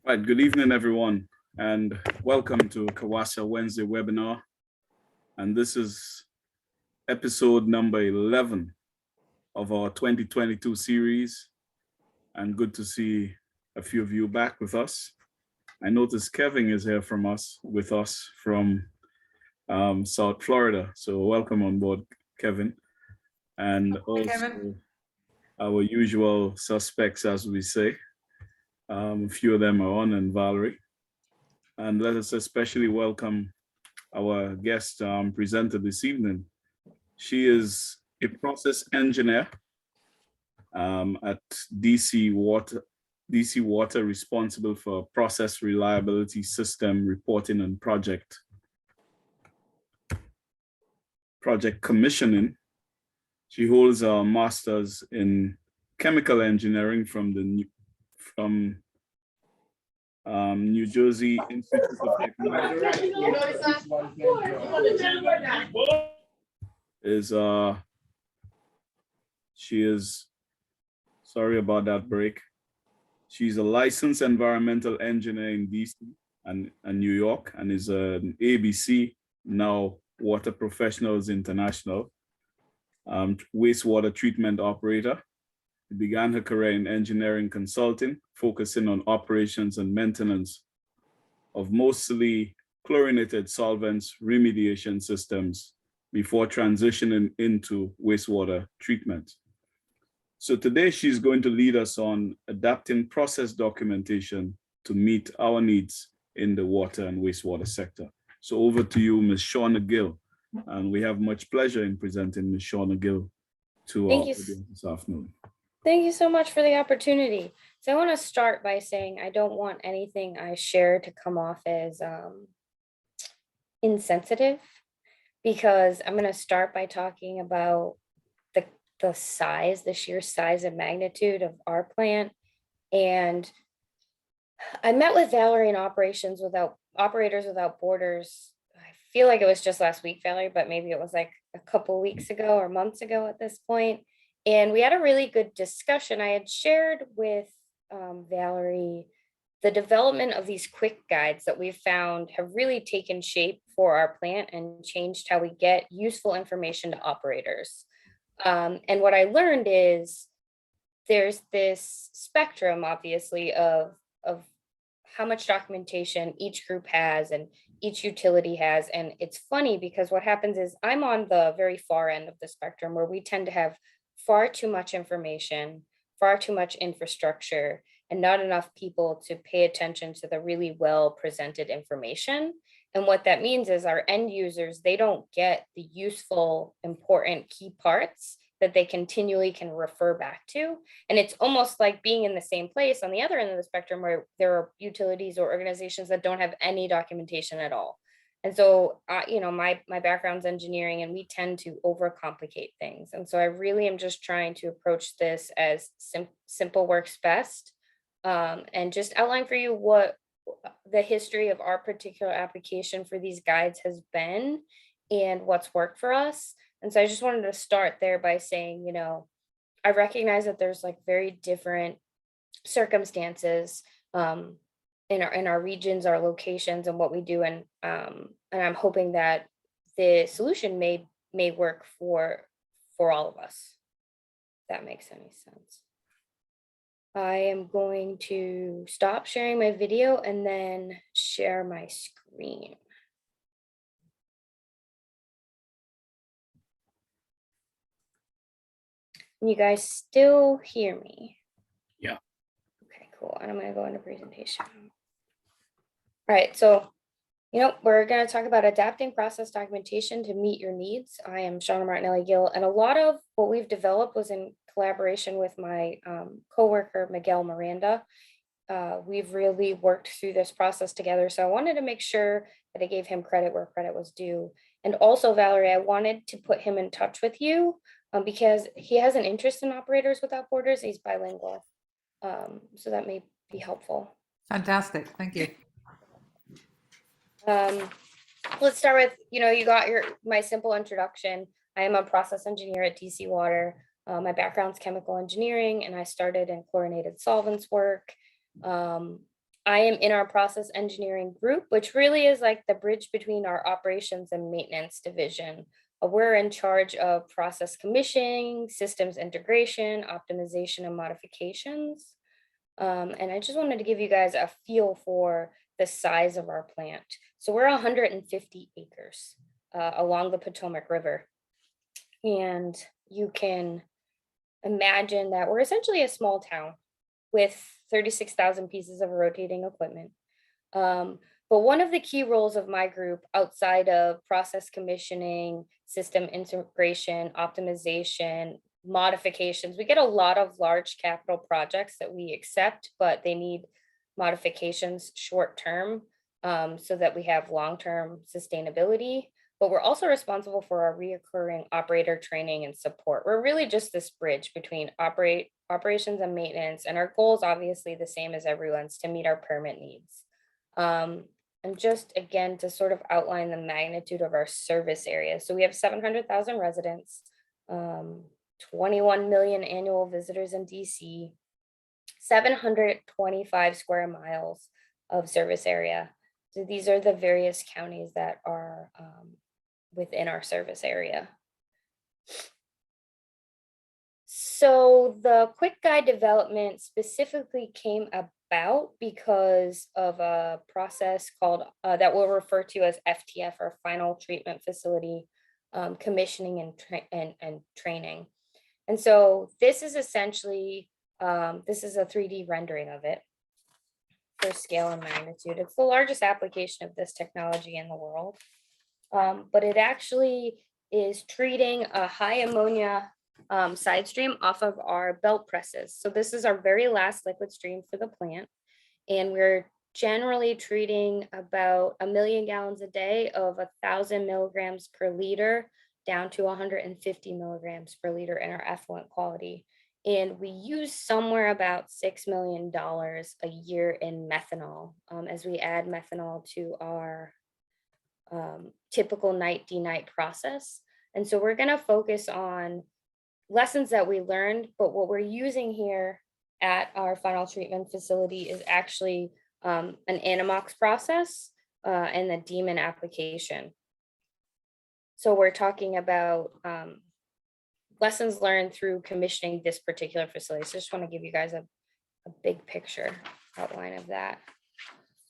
Right, good evening, everyone, and welcome to CAWASA Wednesday webinar. And this is episode number 11 of our 2022 series. And good to see a few of you back with us. I noticed Kevin is here with us from South Florida. So welcome on board, Kevin. And also Kevin. Our usual suspects, as we say. A few of them are on, and Valerie. And let us especially welcome our guest presenter this evening. She is a process engineer at DC Water, responsible for process reliability system reporting and project commissioning. She holds a master's in chemical engineering from New Jersey Institute of Technology. She is, sorry about that break. She's a licensed environmental engineer in DC and New York, and is an ABC, now Water Professionals International, wastewater treatment operator. She began her career in engineering consulting, focusing on operations and maintenance of mostly chlorinated solvents remediation systems before transitioning into wastewater treatment. So today she's going to lead us on adapting process documentation to meet our needs in the water and wastewater sector. So over to you, Ms. Shawna Gill. And we have much pleasure in presenting Ms. Shawna Gill to our audience this afternoon. Thank you so much for the opportunity. So I want to start by saying I don't want anything I share to come off as insensitive, because I'm going to start by talking about the sheer size and magnitude of our plant. And I met with Valerie in Operators Without Borders. I feel like it was just last week, Valerie, but maybe it was like a couple weeks ago or months ago at this point. And we had a really good discussion. I had shared with Valerie the development of these quick guides that we've found have really taken shape for our plant and changed how we get useful information to operators. And what I learned is there's this spectrum, obviously, of how much documentation each group has and each utility has. And it's funny because what happens is I'm on the very far end of the spectrum, where we tend to have far too much information, far too much infrastructure, and not enough people to pay attention to the really well presented information. And what that means is our end users, they don't get the useful, important key parts that they continually can refer back to. And it's almost like being in the same place on the other end of the spectrum, where there are utilities or organizations that don't have any documentation at all. And so, my background's engineering, and we tend to overcomplicate things. And so I really am just trying to approach this as simple works best, and just outline for you what the history of our particular application for these guides has been and what's worked for us. And so I just wanted to start there by saying, I recognize that there's like very different circumstances in our regions, our locations, and what we do, and I'm hoping that the solution may work for all of us. If that makes any sense. I am going to stop sharing my video and then share my screen. Can you guys still hear me? Yeah. Okay, cool. And I'm going to go into presentation. All right, so, we're going to talk about adapting process documentation to meet your needs. I am Shawna Martinelli Gill, and a lot of what we've developed was in collaboration with my coworker, Miguel Miranda. We've really worked through this process together. So I wanted to make sure that I gave him credit where credit was due. And also, Valerie, I wanted to put him in touch with you because he has an interest in Operators Without Borders. He's bilingual. So that may be helpful. Fantastic. Thank you. Let's start with, you got my simple introduction. I am a process engineer at DC Water. My background's chemical engineering, and I started in chlorinated solvents work. I am in our process engineering group, which really is like the bridge between our operations and maintenance division. We're in charge of process commissioning, systems integration, optimization, and modifications. And I just wanted to give you guys a feel for the size of our plant. So we're 150 acres along the Potomac River. And you can imagine that we're essentially a small town with 36,000 pieces of rotating equipment. But one of the key roles of my group outside of process commissioning, system integration, optimization, modifications, we get a lot of large capital projects that we accept, but they need modifications short term so that we have long-term sustainability. But we're also responsible for our reoccurring operator training and support. We're really just this bridge between operations and maintenance, and our goal is obviously the same as everyone's, to meet our permit needs. And just again, to sort of outline the magnitude of our service area. So we have 700,000 residents, 21 million annual visitors in DC, 725 square miles of service area. So these are the various counties that are within our service area. So the quick guide development specifically came about because of a process called that we'll refer to as FTF, or Final Treatment Facility Commissioning and Training. And so this is essentially, this is a 3D rendering of it for scale and magnitude. It's the largest application of this technology in the world. But it actually is treating a high ammonia side stream off of our belt presses. So this is our very last liquid stream for the plant. And we're generally treating about 1 million gallons a day of 1,000 milligrams per liter down to 150 milligrams per liter in our effluent quality. And we use somewhere about $6 million a year in methanol as we add methanol to our typical night denight process. And so we're going to focus on lessons that we learned, but what we're using here at our final treatment facility is actually an anammox process and the demon application. So we're talking about lessons learned through commissioning this particular facility. So I just want to give you guys a big picture outline of that.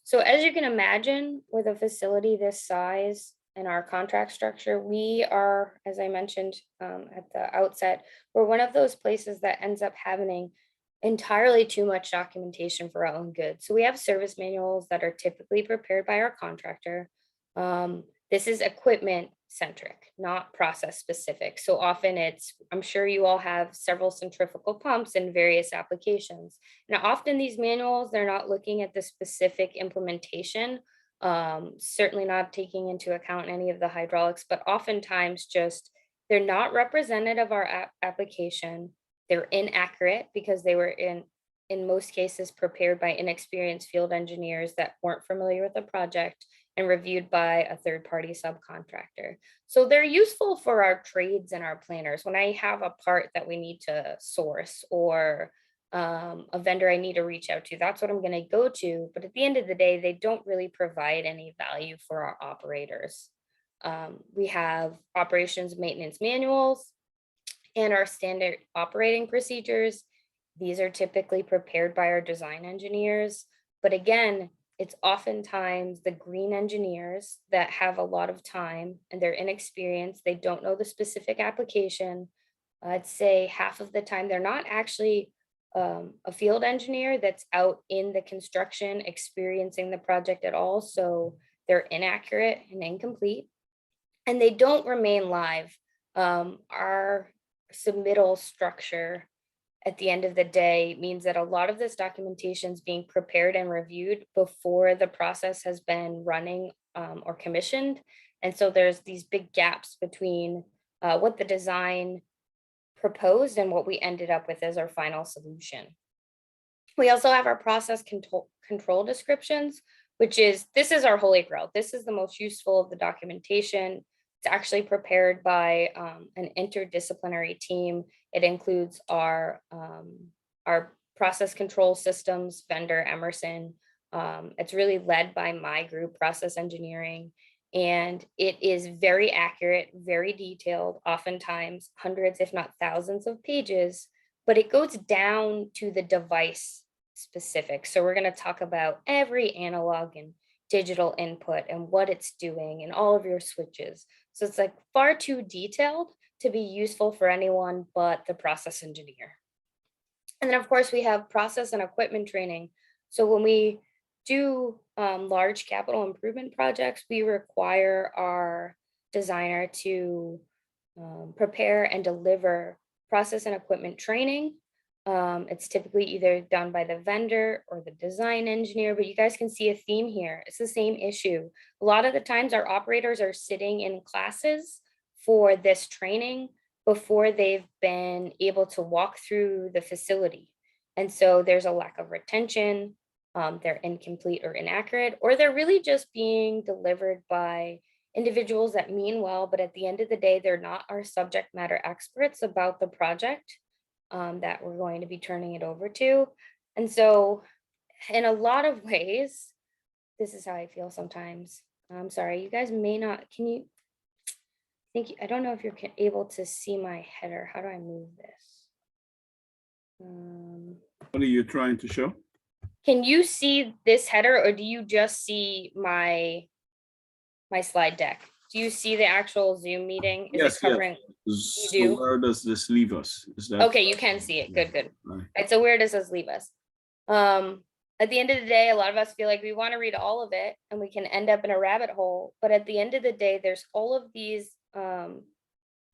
So as you can imagine, with a facility this size and our contract structure, we are, as I mentioned at the outset, we're one of those places that ends up having entirely too much documentation for our own good. So we have service manuals that are typically prepared by our contractor. This is equipment centric, not process specific. So often it's, I'm sure you all have several centrifugal pumps in various applications. Now, often these manuals, they're not looking at the specific implementation, certainly not taking into account any of the hydraulics, but oftentimes just, they're not representative of our application. They're inaccurate because they were in most cases prepared by inexperienced field engineers that weren't familiar with the project and reviewed by a third-party subcontractor. So they're useful for our trades and our planners. When I have a part that we need to source or a vendor I need to reach out to, that's what I'm gonna go to. But at the end of the day, they don't really provide any value for our operators. We have operations maintenance manuals and our standard operating procedures. These are typically prepared by our design engineers. But again, it's oftentimes the green engineers that have a lot of time and they're inexperienced. They don't know the specific application. I'd say half of the time they're not actually a field engineer that's out in the construction experiencing the project at all. So they're inaccurate and incomplete, and they don't remain live. Our submittal structure at the end of the day means that a lot of this documentation is being prepared and reviewed before the process has been running or commissioned. And so there's these big gaps between what the design proposed and what we ended up with as our final solution. We also have our process control descriptions, which is, this is our holy grail. This is the most useful of the documentation. It's actually prepared by an interdisciplinary team. It includes our process control systems vendor, Emerson, It's really led by my group, process engineering, and it is very accurate, very detailed, oftentimes hundreds, if not thousands of pages, but it goes down to the device specific. So we're going to talk about every analog and digital input and what it's doing and all of your switches. So it's like far too detailed to be useful for anyone but the process engineer. And then of course we have process and equipment training. So when we do large capital improvement projects, we require our designer to prepare and deliver process and equipment training. It's typically either done by the vendor or the design engineer, but you guys can see a theme here. It's the same issue. A lot of the times our operators are sitting in classes for this training before they've been able to walk through the facility. And so there's a lack of retention, they're incomplete or inaccurate, or they're really just being delivered by individuals that mean well, but at the end of the day, they're not our subject matter experts about the project that we're going to be turning it over to. And so in a lot of ways, this is how I feel sometimes. I'm sorry, you guys may not, can you, I don't know if you're able to see my header. How do I move this? What are you trying to show? Can you see this header, or do you just see my slide deck? Do you see the actual Zoom meeting? Is Yes, it covering? yes. You do? So where does this leave us? Is that Okay, you can see it. Good, good. right? Right, so where does this leave us? At the end of the day, a lot of us feel like we want to read all of it and we can end up in a rabbit hole. But at the end of the day, there's all of these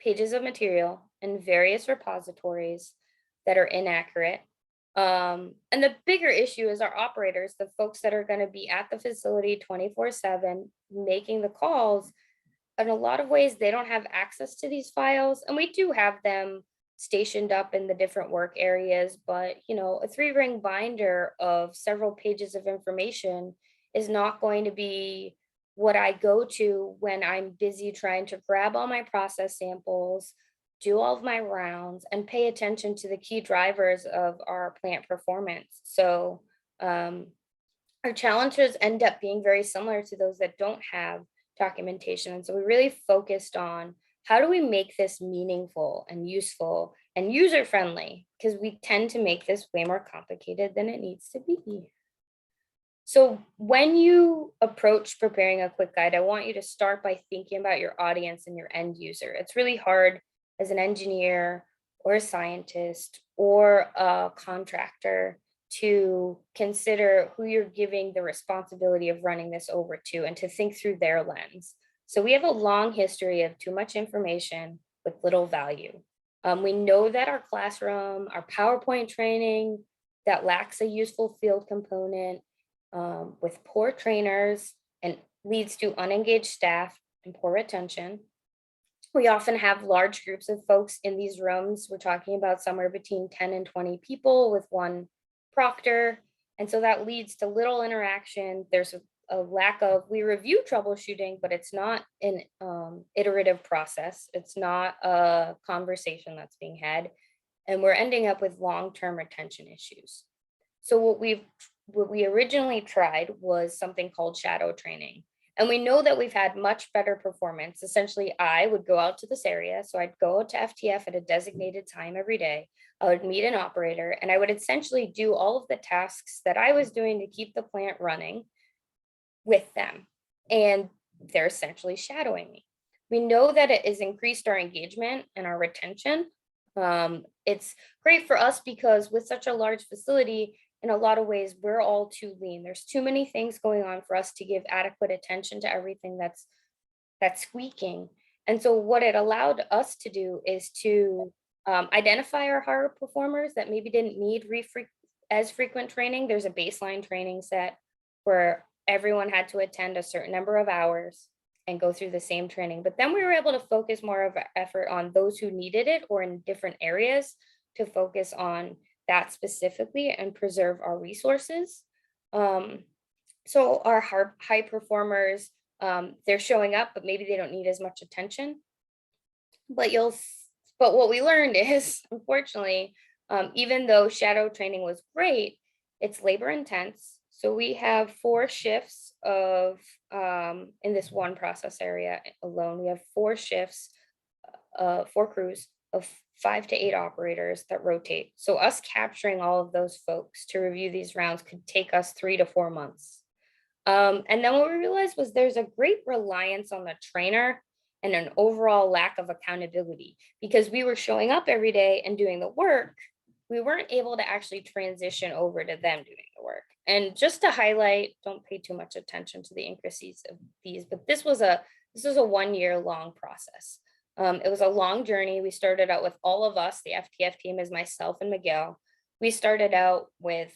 pages of material in various repositories that are inaccurate. And the bigger issue is our operators, the folks that are going to be at the facility 24/7, making the calls. In a lot of ways, they don't have access to these files, and we do have them stationed up in the different work areas, but you know, a 3-ring binder of several pages of information is not going to be what I go to when I'm busy trying to grab all my process samples, do all of my rounds, and pay attention to the key drivers of our plant performance. So our challenges end up being very similar to those that don't have documentation. And so we really focused on how do we make this meaningful and useful and user friendly, because we tend to make this way more complicated than it needs to be. So when you approach preparing a quick guide, I want you to start by thinking about your audience and your end user. It's really hard as an engineer or a scientist or a contractor to consider who you're giving the responsibility of running this over to and to think through their lens. So we have a long history of too much information with little value. We know that our classroom, our PowerPoint training that lacks a useful field component, with poor trainers, and leads to unengaged staff and poor retention. We often have large groups of folks in these rooms. We're talking about somewhere between 10 and 20 people with one proctor. And so that leads to little interaction. There's a lack of, we review troubleshooting, but it's not an iterative process. It's not a conversation that's being had. And we're ending up with long-term retention issues. So what we originally tried was something called shadow training. And we know that we've had much better performance. Essentially, I would go out to this area. So I'd go to FTF at a designated time every day. I would meet an operator and I would essentially do all of the tasks that I was doing to keep the plant running with them. And they're essentially shadowing me. We know that it has increased our engagement and our retention. It's great for us because with such a large facility, in a lot of ways, we're all too lean. There's too many things going on for us to give adequate attention to everything that's squeaking. And so what it allowed us to do is to identify our higher performers that maybe didn't need as frequent training. There's a baseline training set where everyone had to attend a certain number of hours and go through the same training. But then we were able to focus more of our effort on those who needed it or in different areas to focus on that specifically and preserve our resources. So our high performers, they're showing up, but maybe they don't need as much attention. But what we learned is, unfortunately, even though shadow training was great, it's labor intense. So we have 4 shifts of, in this one process area alone, we have 4 shifts, 4 crews of 5 to 8 operators that rotate. So us capturing all of those folks to review these rounds could take us 3 to 4 months. And then what we realized was there's a great reliance on the trainer and an overall lack of accountability because we were showing up every day and doing the work. We weren't able to actually transition over to them doing the work. And just to highlight, don't pay too much attention to the intricacies of these, but this was a 1 year long process. It was a long journey. We started out with all of us, the FTF team is myself and Miguel. We started out with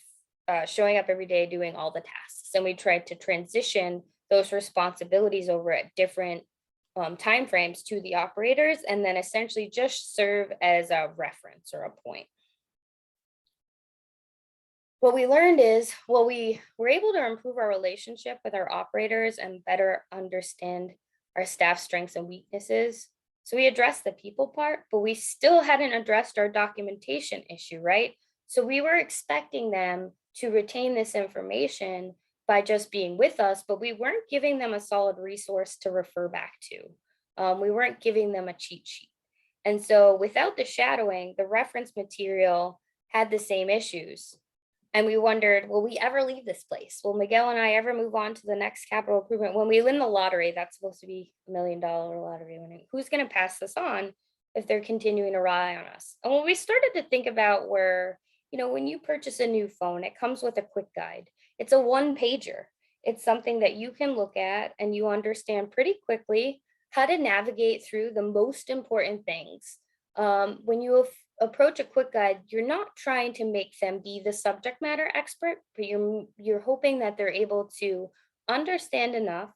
showing up every day, doing all the tasks. And we tried to transition those responsibilities over at different timeframes to the operators, and then essentially just serve as a reference or a point. What we learned is, well, we were able to improve our relationship with our operators and better understand our staff strengths and weaknesses. So we addressed the people part, but we still hadn't addressed our documentation issue, right? So we were expecting them to retain this information by just being with us, but we weren't giving them a solid resource to refer back to. We weren't giving them a cheat sheet. And so without the shadowing, the reference material had the same issues. And we wondered, will we ever leave this place? Will Miguel and I ever move on to the next capital improvement? When we win the lottery, that's supposed to be $1 million lottery winning. Who's going to pass this on if they're continuing to rely on us? And when we started to think about where, when you purchase a new phone, it comes with a quick guide. It's a 1-pager. It's something that you can look at and you understand pretty quickly how to navigate through the most important things. When you approach a quick guide, you're not trying to make them be the subject matter expert, but you're hoping that they're able to understand enough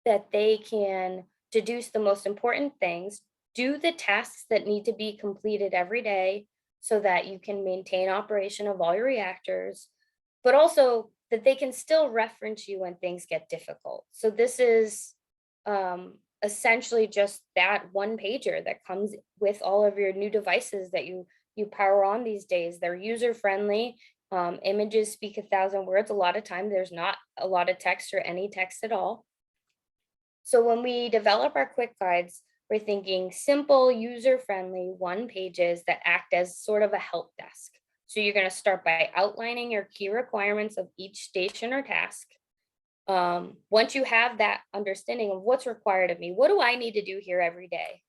that they can deduce the most important things, do the tasks that need to be completed every day so that you can maintain operation of all your reactors, but also that they can still reference you when things get difficult. So this is essentially just that 1-pager that comes with all of your new devices that you power on these days. They're user-friendly. Images speak 1,000 words. A lot of time there's not a lot of text or any text at all. So when we develop our quick guides, we're thinking simple, user-friendly 1-pages that act as sort of a help desk. So you're going to start by outlining your key requirements of each station or task. Once you have that understanding of what's required of me, what do I need to do here every day?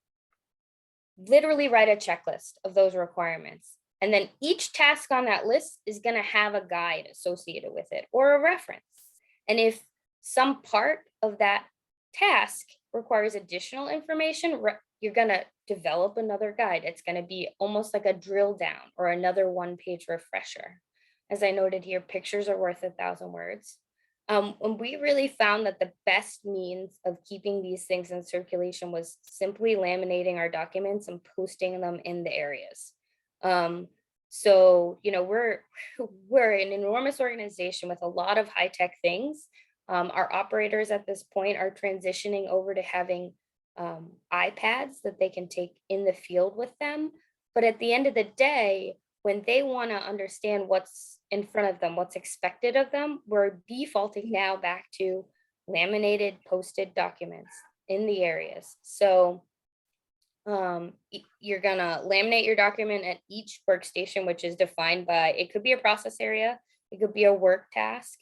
Literally write a checklist of those requirements. And then each task on that list is going to have a guide associated with it or a reference. And if some part of that task requires additional information, you're going to develop another guide. It's going to be almost like a drill down or another 1-page refresher. As I noted here, pictures are worth 1,000 words. And we really found that the best means of keeping these things in circulation was simply laminating our documents and posting them in the areas. So, we're an enormous organization with a lot of high-tech things. Our operators at this point are transitioning over to having iPads that they can take in the field with them. But at the end of the day, when they want to understand what's in front of them, what's expected of them, we're defaulting now back to laminated, posted documents in the areas. So you're going to laminate your document at each workstation, which is defined by, it could be a process area, it could be a work task.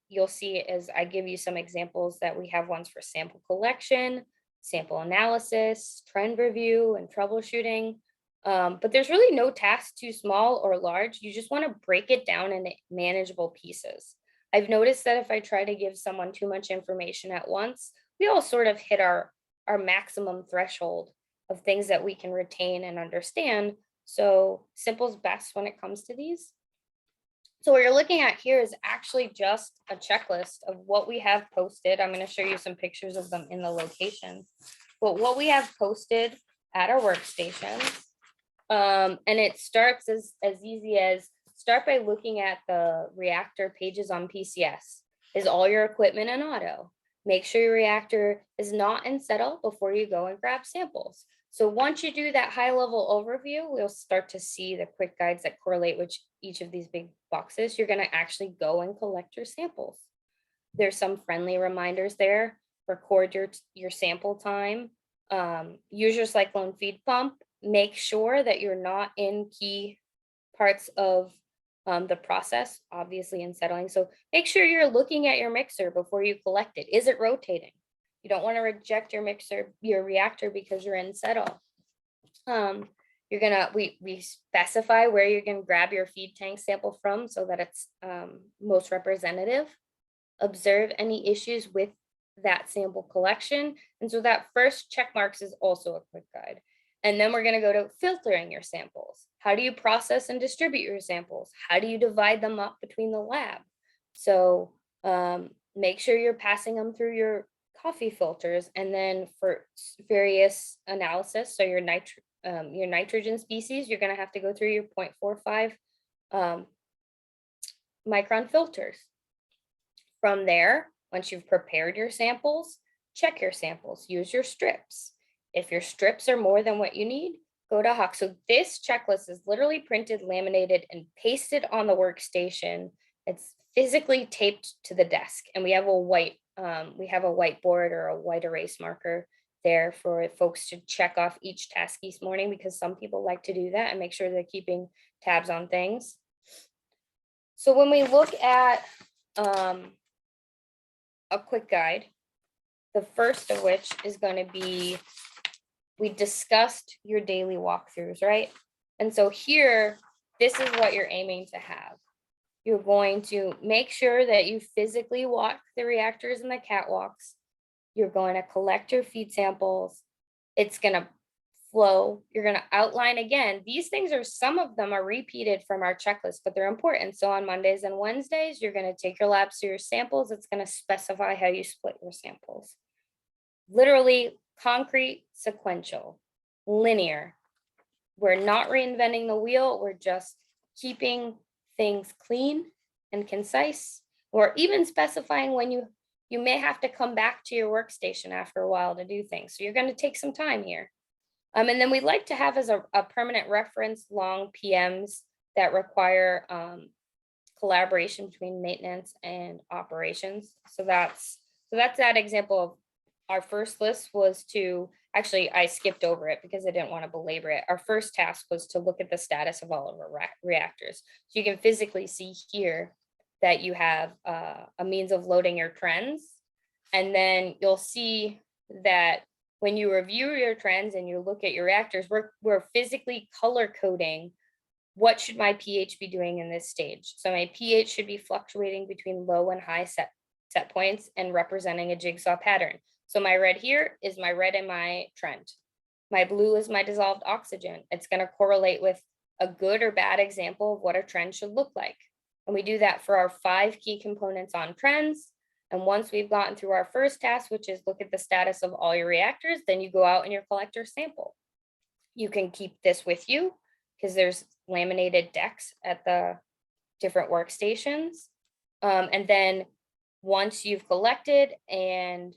You'll see as I give you some examples that we have ones for sample collection, sample analysis, trend review, and troubleshooting. But there's really no task too small or large. You just want to break it down into manageable pieces. I've noticed that if I try to give someone too much information at once, we all sort of hit our maximum threshold of things that we can retain and understand. So simple's best when it comes to these. So what you're looking at here is actually just a checklist of what we have posted. I'm going to show you some pictures of them in the location. But what we have posted at our workstations, and it starts as easy as start by looking at the reactor pages on PCS. Is all your equipment in auto? Make sure your reactor is not in settle before you go and grab samples. So once you do that high level overview, we'll start to see the quick guides that correlate with each of these big boxes. You're going to actually go and collect your samples. There's some friendly reminders there. Record your sample time. Use your cyclone feed pump. Make sure that you're not in key parts of the process, obviously in settling. So make sure you're looking at your mixer before you collect it. Is it rotating? You don't want to reject your reactor because you're in settle. We specify where you're gonna grab your feed tank sample from so that it's most representative. Observe any issues with that sample collection. And so that first check marks is also a quick guide. And then we're gonna go to filtering your samples. How do you process and distribute your samples? How do you divide them up between the lab? So make sure you're passing them through your coffee filters, and then for various analysis, so your nitrogen species, you're going to have to go through your 0.45 micron filters. From there, once you've prepared your samples, check your samples, use your strips. If your strips are more than what you need, go to Huck. So this checklist is literally printed, laminated, and pasted on the workstation. It's physically taped to the desk, and we have a whiteboard or a white erase marker there for folks to check off each task each morning, because some people like to do that and make sure they're keeping tabs on things. So when we look at a quick guide, the first of which is going to be, we discussed your daily walkthroughs, right? And so here, this is what you're aiming to have. You're going to make sure that you physically walk the reactors and the catwalks. You're going to collect your feed samples. It's going to flow. You're going to outline again. These things are, some of them are repeated from our checklist, but they're important. So on Mondays and Wednesdays, you're going to take your labs through your samples. It's going to specify how you split your samples. Literally concrete, sequential, linear. We're not reinventing the wheel. We're just keeping things clean and concise, or even specifying when you may have to come back to your workstation after a while to do things. So you're going to take some time here. And then we'd like to have as a permanent reference long PMs that require collaboration between maintenance and operations. So that's that example of our first list was to, actually, I skipped over it because I didn't want to belabor it. Our first task was to look at the status of all of our reactors. So you can physically see here that you have a means of loading your trends. And then you'll see that when you review your trends and you look at your reactors, we're physically color coding what should my pH be doing in this stage. So my pH should be fluctuating between low and high set points and representing a jigsaw pattern. So my red here is my red in my trend. My blue is my dissolved oxygen. It's going to correlate with a good or bad example of what a trend should look like. And we do that for our 5 key components on trends. And once we've gotten through our first task, which is look at the status of all your reactors, then you go out and your collector sample. You can keep this with you because there's laminated decks at the different workstations. And then once you've collected and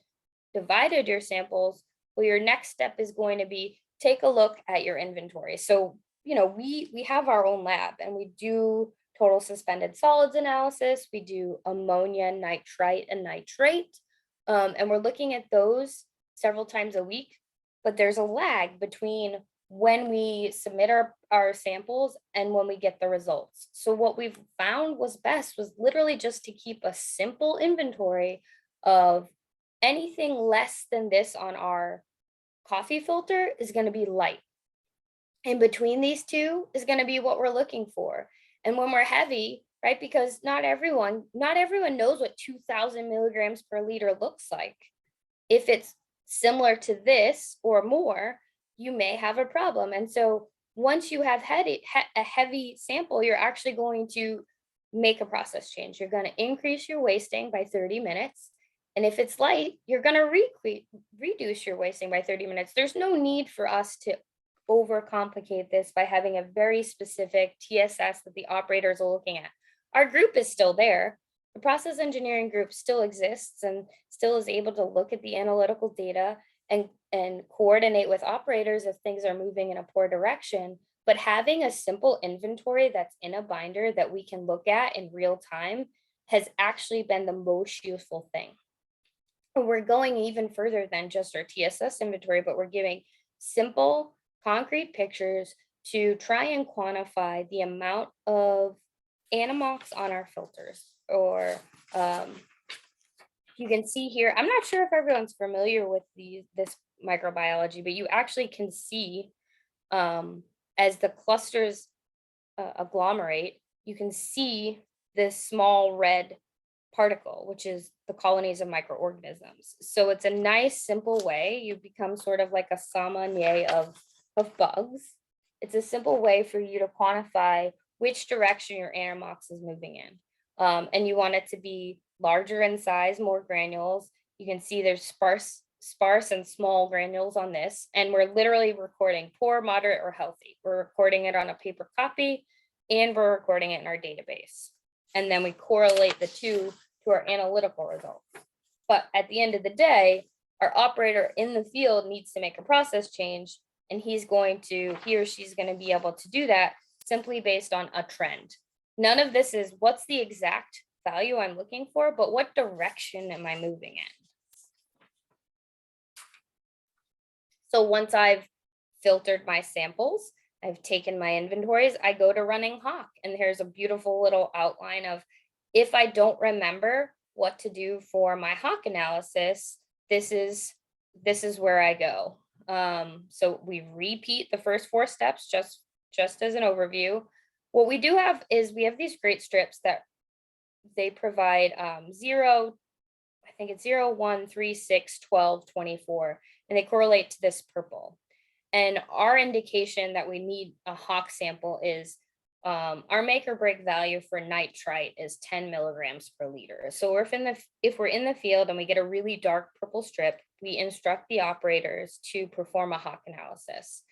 divided your samples, well, your next step is going to be take a look at your inventory. So, we have our own lab and we do total suspended solids analysis. We do ammonia, nitrite, and nitrate. And we're looking at those several times a week, but there's a lag between when we submit our samples and when we get the results. So what we've found was best was literally just to keep a simple inventory of anything less than this on our coffee filter is going to be light. And between these two is going to be what we're looking for. And when we're heavy, right, because not everyone knows what 2,000 milligrams per liter looks like. If it's similar to this or more, you may have a problem. And so once you have a heavy sample, you're actually going to make a process change. You're going to increase your wasting by 30 minutes. And if it's light, you're going to reduce your wasting by 30 minutes. There's no need for us to overcomplicate this by having a very specific TSS that the operators are looking at. Our group is still there. The process engineering group still exists and still is able to look at the analytical data and and coordinate with operators if things are moving in a poor direction. But having a simple inventory that's in a binder that we can look at in real time has actually been the most useful thing. And we're going even further than just our TSS inventory, but we're giving simple, concrete pictures to try and quantify the amount of anammox on our filters. Or you can see here, I'm not sure if everyone's familiar with this microbiology, but you actually can see as the clusters agglomerate, you can see this small red particle, which is the colonies of microorganisms. So it's a nice, simple way. You become sort of like a sommelier of bugs. It's a simple way for you to quantify which direction your anammox is moving in. And you want it to be larger in size, more granules. You can see there's sparse and small granules on this. And we're literally recording poor, moderate, or healthy. We're recording it on a paper copy, and we're recording it in our database. And then we correlate the two to our analytical results. But at the end of the day, our operator in the field needs to make a process change, and he or she's going to be able to do that simply based on a trend. None of this is what's the exact value I'm looking for, but what direction am I moving in? So once I've filtered my samples, I've taken my inventories, I go to running Hawk, and here's a beautiful little outline of, if I don't remember what to do for my Hawk analysis, this is where I go. So we repeat the first 4 steps just as an overview. What we do have is we have these great strips that they provide 0, I think it's 0, 1, 3, 6, 12, 24, and they correlate to this purple. And our indication that we need a Hawk sample is our make or break value for nitrite is 10 milligrams per liter. So if we're in the field and we get a really dark purple strip, we instruct the operators to perform a Hawk analysis.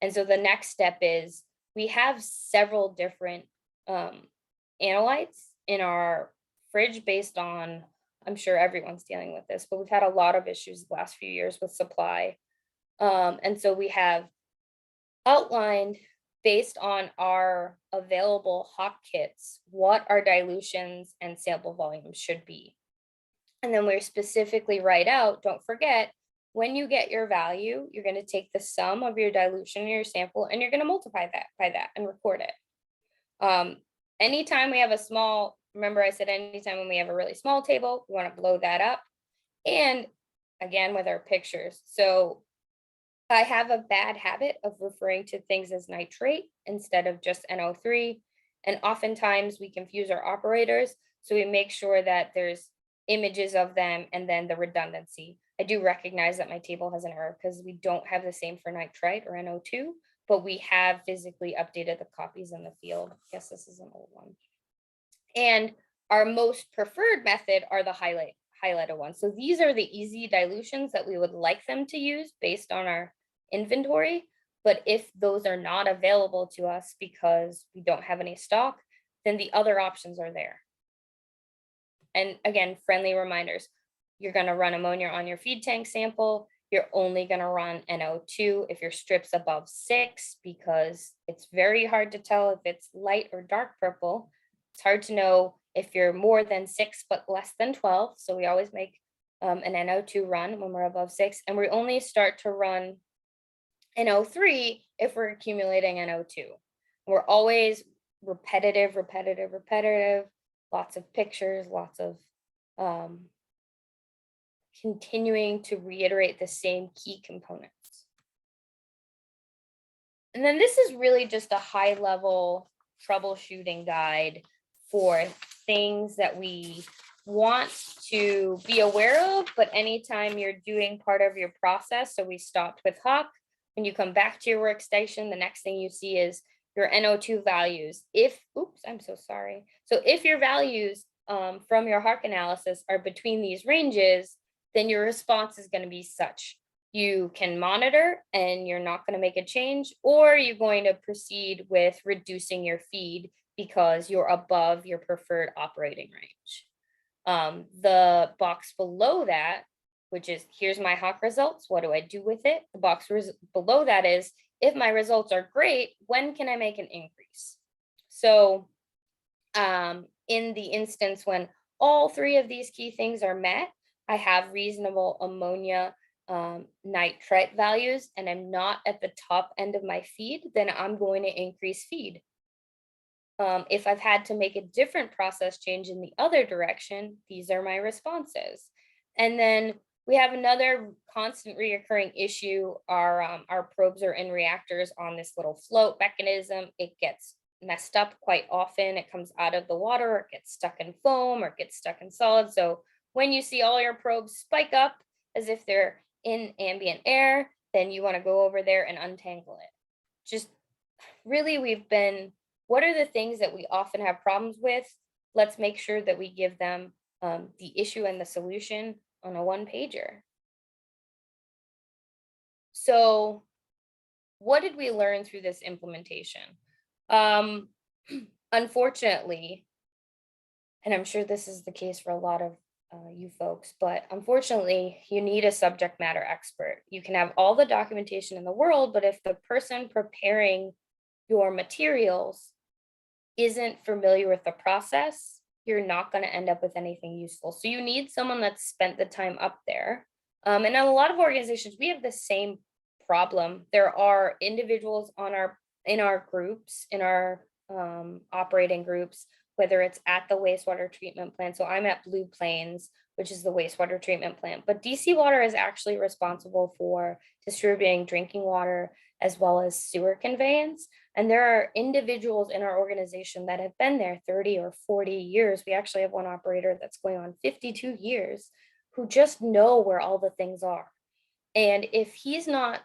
And so the next step is we have several different analytes in our fridge based on, I'm sure everyone's dealing with this, but we've had a lot of issues the last few years with supply. And so we have outlined, based on our available Hawk kits, what our dilutions and sample volumes should be. And then we specifically write out, don't forget, when you get your value, you're going to take the sum of your dilution and your sample, and you're going to multiply that by that and record it. Anytime we have a small, remember I said anytime when we have a really small table, we want to blow that up. And again, with our pictures. So I have a bad habit of referring to things as nitrate instead of just NO3. And oftentimes we confuse our operators. So we make sure that there's images of them and then the redundancy. I do recognize that my table has an error because we don't have the same for nitrite or NO2, but we have physically updated the copies in the field. I guess this is an old one. And our most preferred method are the highlighted ones. So these are the easy dilutions that we would like them to use based on our inventory. But if those are not available to us because we don't have any stock, then the other options are there. And again, friendly reminders, you're going to run ammonia on your feed tank sample. You're only going to run NO2 if your strip's above 6, because it's very hard to tell if it's light or dark purple. It's hard to know if you're more than 6 but less than 12. So we always make an NO2 run when we're above 6. And we only start to run NO3 if we're accumulating NO2. We're always repetitive, lots of pictures, lots of continuing to reiterate the same key components. And then this is really just a high level troubleshooting guide for things that we want to be aware of, but anytime you're doing part of your process, so we stopped with Hawk, when you come back to your workstation, the next thing you see is your NO2 values. I'm so sorry. So if your values from your Hawk analysis are between these ranges, then your response is going to be such. You can monitor and you're not going to make a change, or you're going to proceed with reducing your feed because you're above your preferred operating range. The box below that which is here's my hawk results. What do I do with it? The box below that is if my results are great, when can I make an increase? So in the instance when all three of these key things are met, I have reasonable ammonia nitrite values, and I'm not at the top end of my feed, then I'm going to increase feed. If I've had to make a different process change in the other direction, these are my responses. And then we have another constant reoccurring issue. Our probes are in reactors on this little float mechanism. It gets messed up quite often. It comes out of the water, or it gets stuck in foam, or it gets stuck in solid. So when you see all your probes spike up as if they're in ambient air, then you want to go over there and untangle it. Just really, what are the things that we often have problems with? Let's make sure that we give them the issue and the solution on a one-pager. So what did we learn through this implementation? Unfortunately, and I'm sure this is the case for a lot of you folks, but unfortunately, you need a subject matter expert. You can have all the documentation in the world, but if the person preparing your materials isn't familiar with the process, you're not going to end up with anything useful. So you need someone that's spent the time up there. And in a lot of organizations, we have the same problem. There are individuals in our groups, in our operating groups, whether it's at the wastewater treatment plant. So I'm at Blue Plains, which is the wastewater treatment plant. But DC Water is actually responsible for distributing drinking water as well as sewer conveyance. And there are individuals in our organization that have been there 30 or 40 years. We actually have one operator that's going on 52 years who just know where all the things are. And if he's not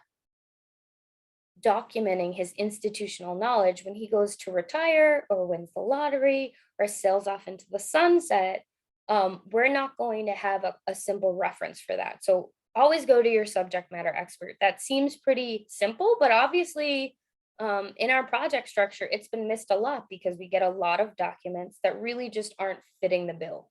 documenting his institutional knowledge when he goes to retire or wins the lottery or sails off into the sunset, we're not going to have a simple reference for that. So always go to your subject matter expert. That seems pretty simple, but obviously in our project structure, it's been missed a lot because we get a lot of documents that really just aren't fitting the bill.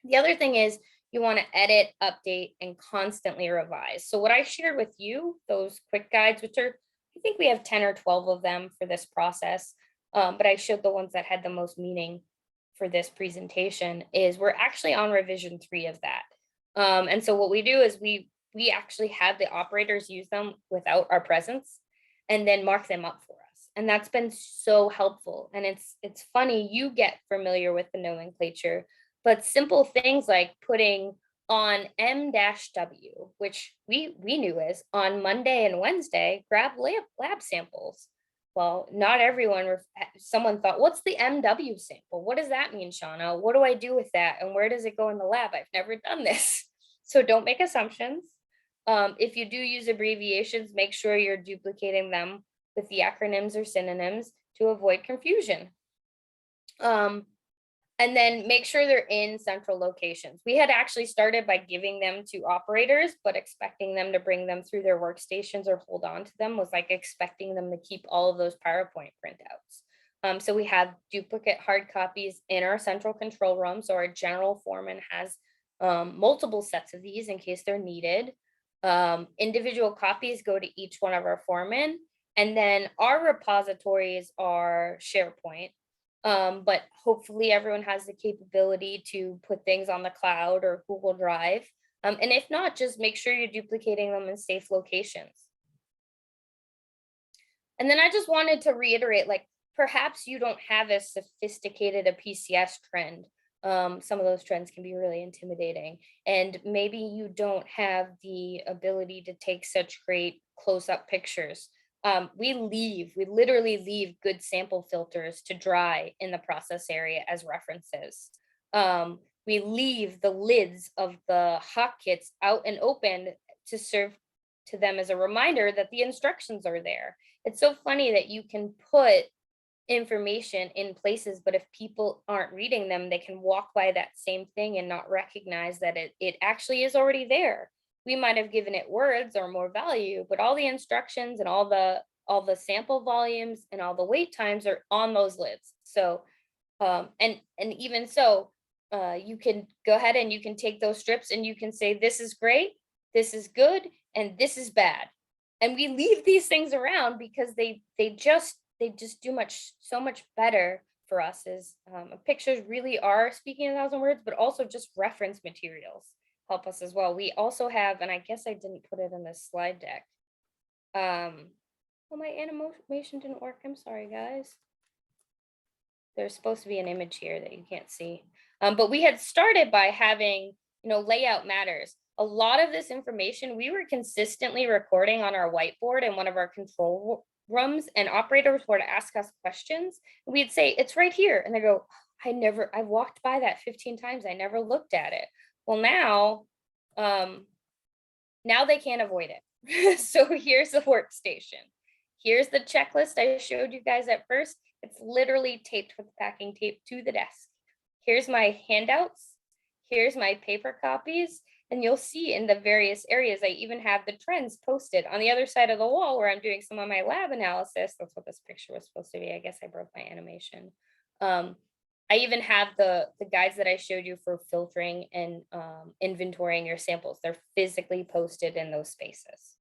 The other thing is you want to edit, update, and constantly revise. So what I shared with you, those quick guides, which are, I think we have 10 or 12 of them for this process, but I showed the ones that had the most meaning for this presentation, is we're actually on revision 3 of that. And so what we do is we actually have the operators use them without our presence and then mark them up for us. And that's been so helpful. And it's funny, you get familiar with the nomenclature, but simple things like putting on M-W, which we knew is on Monday and Wednesday, grab lab samples. Well, not everyone, someone thought, what's the MW sample? What does that mean, Shawna? What do I do with that? And where does it go in the lab? I've never done this. So don't make assumptions. If you do use abbreviations, make sure you're duplicating them with the acronyms or synonyms to avoid confusion. And then make sure they're in central locations. We had actually started by giving them to operators, but expecting them to bring them through their workstations or hold on to them was like expecting them to keep all of those PowerPoint printouts. So we have duplicate hard copies in our central control room. So our general foreman has multiple sets of these in case they're needed. Individual copies go to each one of our foremen. And then our repositories are SharePoint. But hopefully everyone has the capability to put things on the cloud or Google Drive. And if not, just make sure you're duplicating them in safe locations. And then I just wanted to reiterate, like, perhaps you don't have as sophisticated a PCS trend. Some of those trends can be really intimidating. And maybe you don't have the ability to take such great close-up pictures. We literally leave good sample filters to dry in the process area as references. We leave the lids of the hot kits out and open to serve to them as a reminder that the instructions are there. It's so funny that you can put information in places, but if people aren't reading them, they can walk by that same thing and not recognize that it actually is already there. We might have given it words or more value, but all the instructions and all the sample volumes and all the wait times are on those lids. So, and even so, you can go ahead and you can take those strips and you can say, this is great, this is good, and this is bad. And we leave these things around because they just do so much better for us. As pictures really are speaking 1,000 words, but also just reference materials help us as well. We also have, and I guess I didn't put it in this slide deck. Well, my animation didn't work. I'm sorry, guys. There's supposed to be an image here that you can't see. But we had started by having, layout matters. A lot of this information we were consistently recording on our whiteboard in one of our control rooms, and operators would ask us questions. And we'd say, it's right here. And they go, I walked by that 15 times. I never looked at it. Well, now they can't avoid it. So here's the workstation. Here's the checklist I showed you guys at first. It's literally taped with packing tape to the desk. Here's my handouts. Here's my paper copies. And you'll see in the various areas, I even have the trends posted on the other side of the wall where I'm doing some of my lab analysis. That's what this picture was supposed to be. I guess I broke my animation. I even have the guides that I showed you for filtering and inventorying your samples. They're physically posted in those spaces.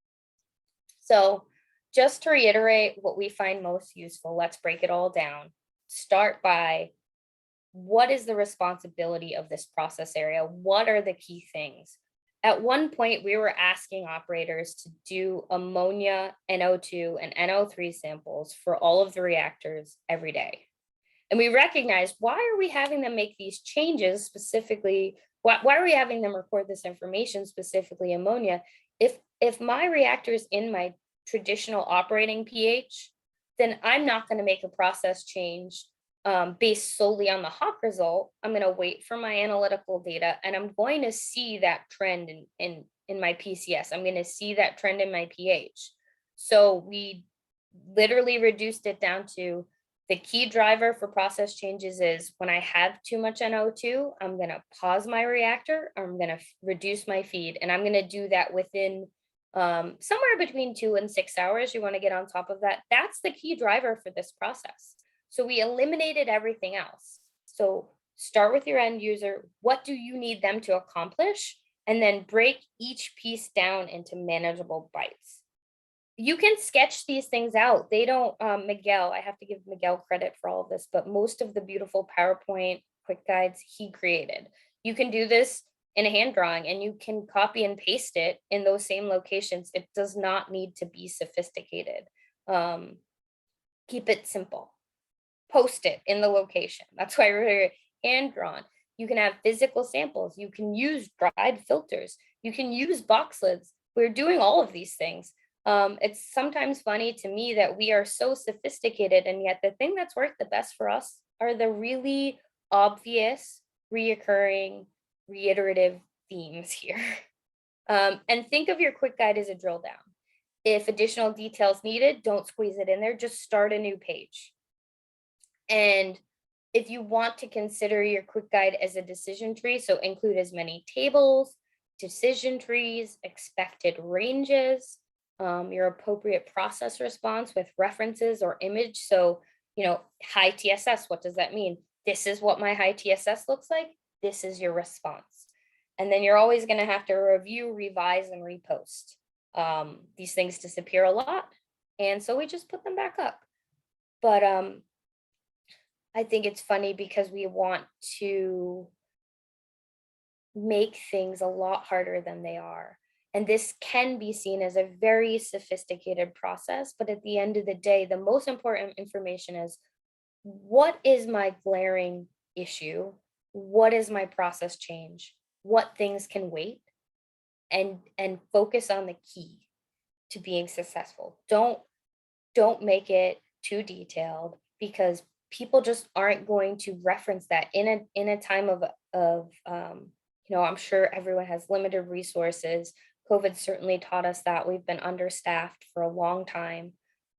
So just to reiterate what we find most useful, let's break it all down. Start by, what is the responsibility of this process area? What are the key things? At one point, we were asking operators to do ammonia, NO2, and NO3 samples for all of the reactors every day. And we recognized, why are we having them make these changes specifically? Why are we having them record this information, specifically ammonia? If my reactor is in my traditional operating pH, then I'm not going to make a process change based solely on the Hawk result. I'm going to wait for my analytical data, and I'm going to see that trend in my PCS. I'm going to see that trend in my pH. So we literally reduced it down to, the key driver for process changes is when I have too much NO2, I'm going to pause my reactor, I'm going to reduce my feed, and I'm going to do that within somewhere between 2 and 6 hours. You want to get on top of that. That's the key driver for this process. So we eliminated everything else. So start with your end user. What do you need them to accomplish? And then break each piece down into manageable bites. You can sketch these things out. They don't, Miguel, I have to give Miguel credit for all of this, but most of the beautiful PowerPoint quick guides he created. You can do this in a hand drawing, and you can copy and paste it in those same locations. It does not need to be sophisticated. Keep it simple. Post it in the location. That's why we're hand drawn. You can have physical samples. You can use dried filters. You can use box lids. We're doing all of these things. It's sometimes funny to me that we are so sophisticated, and yet the thing that's worked the best for us are the really obvious, reoccurring, reiterative themes here. And think of your quick guide as a drill down. If additional details needed, don't squeeze it in there, just start a new page. And if you want to consider your quick guide as a decision tree, so include as many tables, decision trees, expected ranges, your appropriate process response with references or image. So, high TSS, what does that mean? This is what my high TSS looks like. This is your response. And then you're always going to have to review, revise, and repost. These things disappear a lot, and so we just put them back up. But I think it's funny because we want to make things a lot harder than they are. And this can be seen as a very sophisticated process, but at the end of the day, the most important information is, what is my glaring issue? What is my process change? What things can wait? And focus on the key to being successful. Don't make it too detailed, because people just aren't going to reference that in a time of I'm sure everyone has limited resources. COVID certainly taught us that. We've been understaffed for a long time.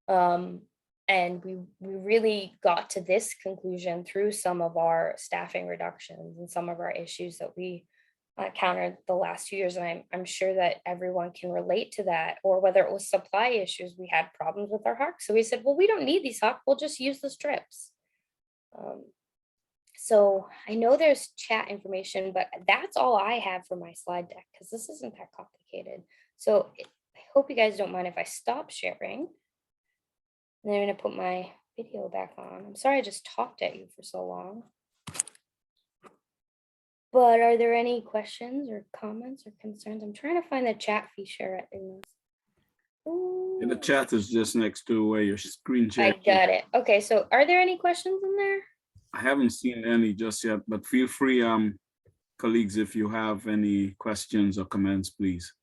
And we really got to this conclusion through some of our staffing reductions and some of our issues that we countered the last 2 years. And I'm sure that everyone can relate to that. Or whether it was supply issues, we had problems with our Hawk. So we said, well, we don't need these Hawk, we'll just use the strips. So I know there's chat information, but that's all I have for my slide deck because this isn't that complicated. So I hope you guys don't mind if I stop sharing. And then I'm gonna put my video back on. I'm sorry I just talked at you for so long. But are there any questions or comments or concerns? I'm trying to find the chat feature in this. And the Ooh, chat is just next to where your screen I share. got it. Okay, so are there any questions in there? I haven't seen any just yet, but feel free, colleagues, if you have any questions or comments, please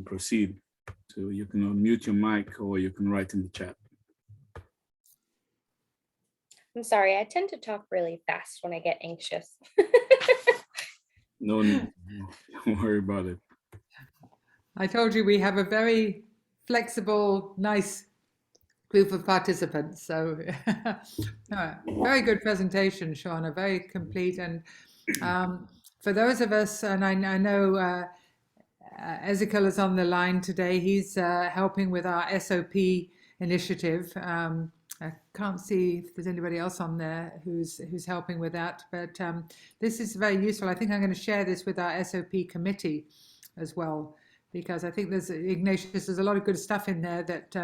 proceed. So you can unmute your mic or you can write in the chat. I'm sorry, I tend to talk really fast when I get anxious. No need. Don't worry about it. I told you we have a very flexible, nice group of participants. So very good presentation, Shawna, very complete. And for those of us, and I know Ezekiel is on the line today, he's helping with our SOP initiative. I can't see if there's anybody else on there who's helping with that, but this is very useful. I think I'm going to share this with our SOP committee as well, because I think there's, Ignatius, there's a lot of good stuff in there that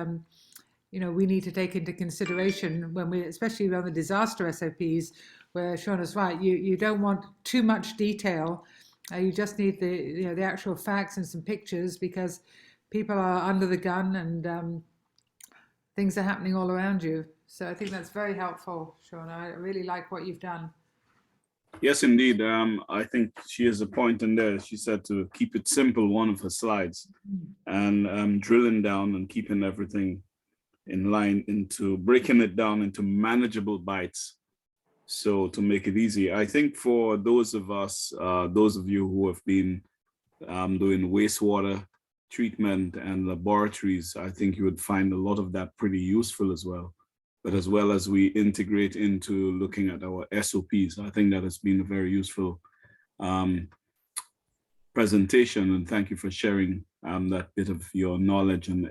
you know, we need to take into consideration when we, especially on the disaster SOPs, where Shawna's right, you don't want too much detail. You just need the actual facts and some pictures, because people are under the gun and things are happening all around you. So I think that's very helpful, Shawna. I really like what you've done. Yes, indeed. I think she has a point in there. She said to keep it simple, one of her slides, and drilling down and keeping everything in line, into breaking it down into manageable bites. So to make it easy, I think for those of us, those of you who have been doing wastewater treatment and laboratories, I think you would find a lot of that pretty useful as well. But as well as we integrate into looking at our SOPs, I think that has been a very useful presentation. And thank you for sharing that bit of your knowledge and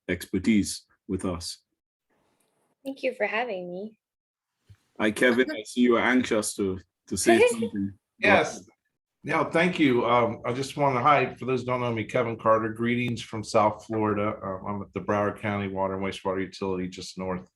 expertise with us. Thank you for having me. Hi, Kevin. I see you are anxious to say something. Yes. No, thank you. I just want to, hi, for those who don't know me, Kevin Carter, greetings from South Florida. I'm at the Broward County Water and Wastewater Utility just north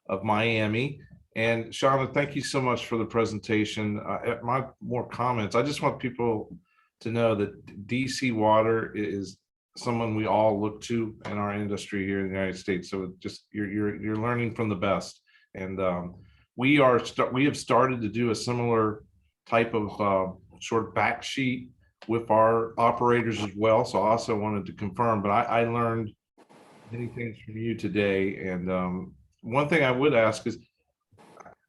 of Miami. And Shawna, thank you so much for the presentation. My more comments, I just want people to know that DC Water is someone we all look to in our industry here in the United States. So just you're learning from the best. And we have started to do a similar type of sort of back sheet with our operators as well. So I also wanted to confirm, but I learned many things from you today. And one thing I would ask is,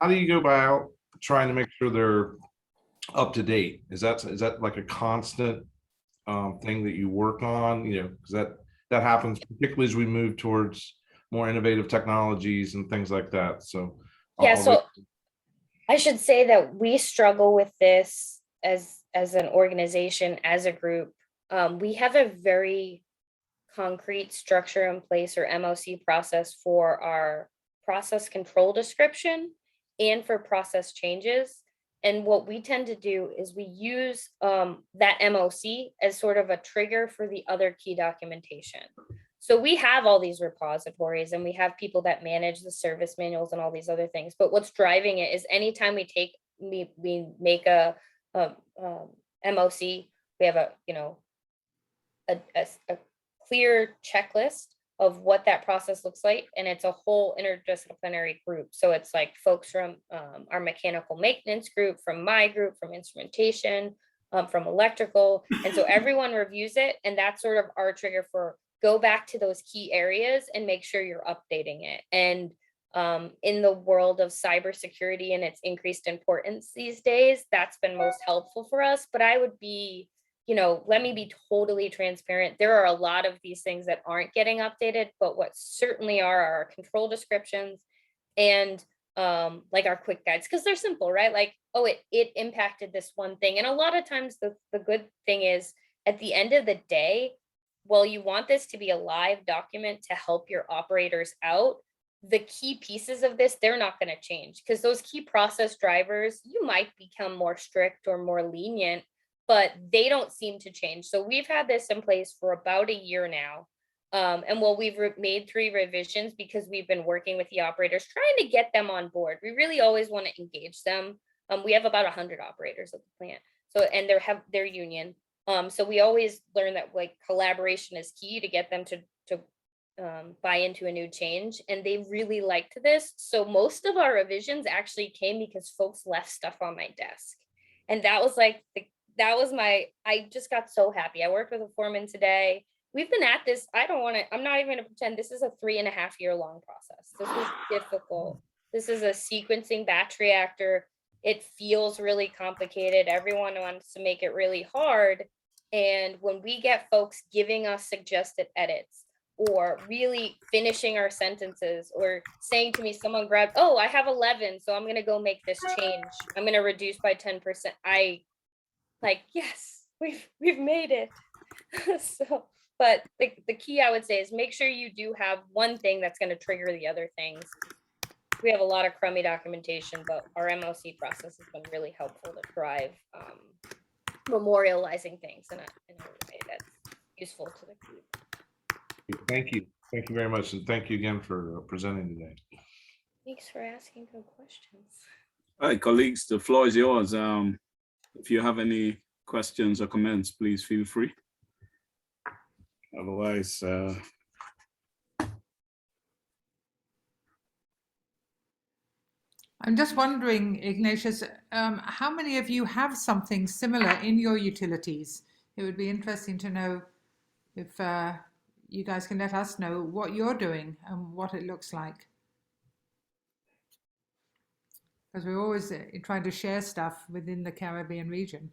how do you go about trying to make sure they're up to date? Is that like a constant thing that you work on? You know, because that happens particularly as we move towards more innovative technologies and things like that. So yeah, so I should say that we struggle with this as an organization, as a group. We have a very concrete structure in place, or MOC process, for our process control description and for process changes. And what we tend to do is we use that MOC as sort of a trigger for the other key documentation. So we have all these repositories and we have people that manage the service manuals and all these other things. But what's driving it is anytime we make a MOC, we have a clear checklist of what that process looks like, and it's a whole interdisciplinary group. So it's like folks from our mechanical maintenance group, from my group, from instrumentation, from electrical, and so everyone reviews it, and that's sort of our trigger for go back to those key areas and make sure you're updating it. And in the world of cybersecurity and its increased importance these days, that's been most helpful for us. But I would be, let me be totally transparent. There are a lot of these things that aren't getting updated, but what certainly are our control descriptions and like our quick guides, because they're simple, right? Like, oh, it impacted this one thing. And a lot of times the good thing is, at the end of the day, well, you want this to be a live document to help your operators out. the key pieces of this, they're not going to change, because those key process drivers, you might become more strict or more lenient, but they don't seem to change. So we've had this in place for about a year now. And well, we've made 3 revisions because we've been working with the operators, trying to get them on board. We really always want to engage them. We have about 100 operators at the plant. So, and their union. So we always learn that like collaboration is key to get them to buy into a new change, and they really liked this. So most of our revisions actually came because folks left stuff on my desk, and that was like I just got so happy. I worked with a foreman today. We've been at this. I'm not even gonna pretend this is a 3.5-year long process. This was difficult. This is a sequencing batch reactor. It feels really complicated. Everyone wants to make it really hard. And when we get folks giving us suggested edits, or really finishing our sentences, or saying to me, someone grabbed, oh, I have 11, so I'm going to go make this change. I'm going to reduce by 10%. I like, yes, we've made it. So, but the key I would say is make sure you do have one thing that's going to trigger the other things. We have a lot of crummy documentation, but our MOC process has been really helpful to drive memorializing things in a way that's useful to the group. Thank you. Thank you very much. And thank you again for presenting today. Thanks for asking good questions. All right, colleagues, the floor is yours. If you have any questions or comments, please feel free. Otherwise, I'm just wondering, Ignatius, how many of you have something similar in your utilities? It would be interesting to know if you guys can let us know what you're doing and what it looks like. Because we're always trying to share stuff within the Caribbean region.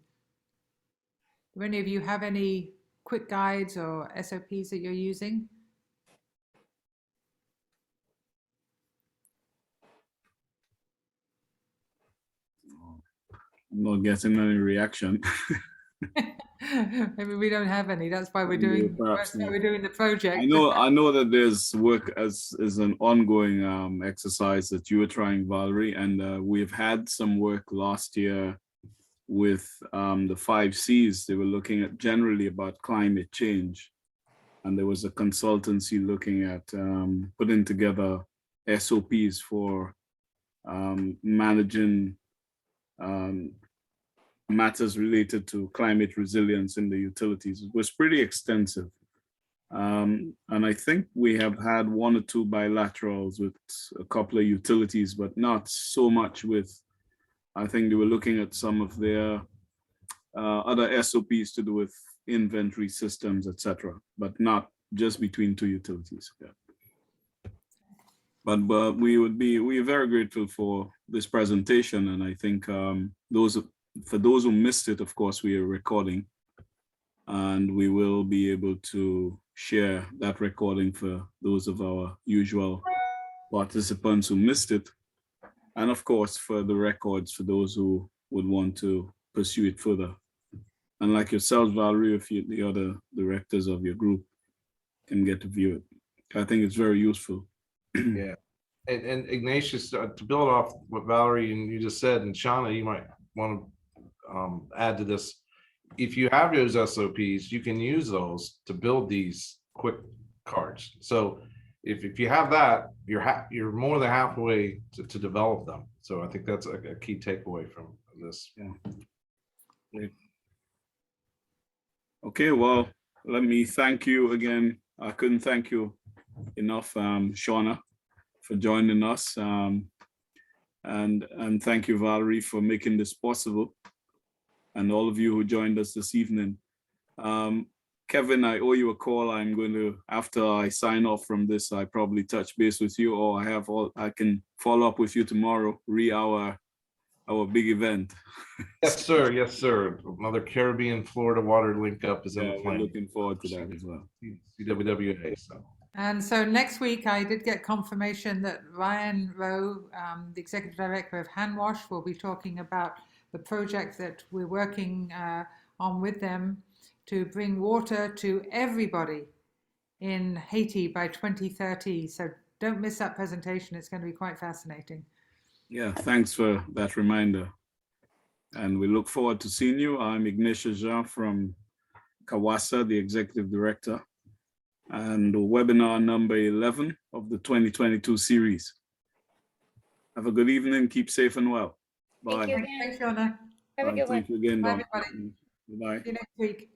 Do any of you have any quick guides or SOPs that you're using? I'm not getting any reaction. Maybe we don't have any. That's why we're Yeah, doing. perhaps That's why not. we're doing the project. I know that there's work as an ongoing exercise that you were trying, Valerie, and we've had some work last year with the 5 C's. They were looking at generally about climate change, and there was a consultancy looking at putting together SOPs for managing matters related to climate resilience in the utilities. It was pretty extensive. And I think we have had 1 or 2 bilaterals with a couple of utilities, but not so much with, I think they were looking at some of their other SOPs to do with inventory systems, etc., but not just between 2 utilities. Yeah. But we are very grateful for this presentation, and I think for those who missed it, of course, we are recording, and we will be able to share that recording for those of our usual participants who missed it, and of course for the records for those who would want to pursue it further. And like yourself, Valerie, if the other directors of your group can get to view it, I think it's very useful. Yeah. And Ignatius, to build off what Valerie and you just said, and Shawna, you might want to add to this. If you have those SOPs, you can use those to build these quick cards. So if you have that, you're more than halfway to develop them. So I think that's a key takeaway from this. Yeah. Great. Okay, well, let me thank you again. I couldn't thank you enough, Shawna, for joining us. And thank you, Valerie, for making this possible. And all of you who joined us this evening. Kevin, I owe you a call. I'm going to, after I sign off from this, I probably touch base with you, or I can follow up with you tomorrow, our big event. Yes, sir. Yes, sir. Another Caribbean Florida water link up is in the We're plan. looking forward to that as well. CWWA. So. And so next week, I did get confirmation that Ryan Rowe, the Executive Director of Handwash, will be talking about the project that we're working on with them to bring water to everybody in Haiti by 2030. So don't miss that presentation. It's going to be quite fascinating. Yeah, thanks for that reminder. And we look forward to seeing you. I'm Ignatius Jean from CAWASA, the Executive Director, and webinar number 11 of the 2022 series. Have a good evening. Keep safe and well. Bye. Thank you again. Thanks, Shawna. Have a good one. Thank you again, Bye, Don. everybody. Bye. See you next week.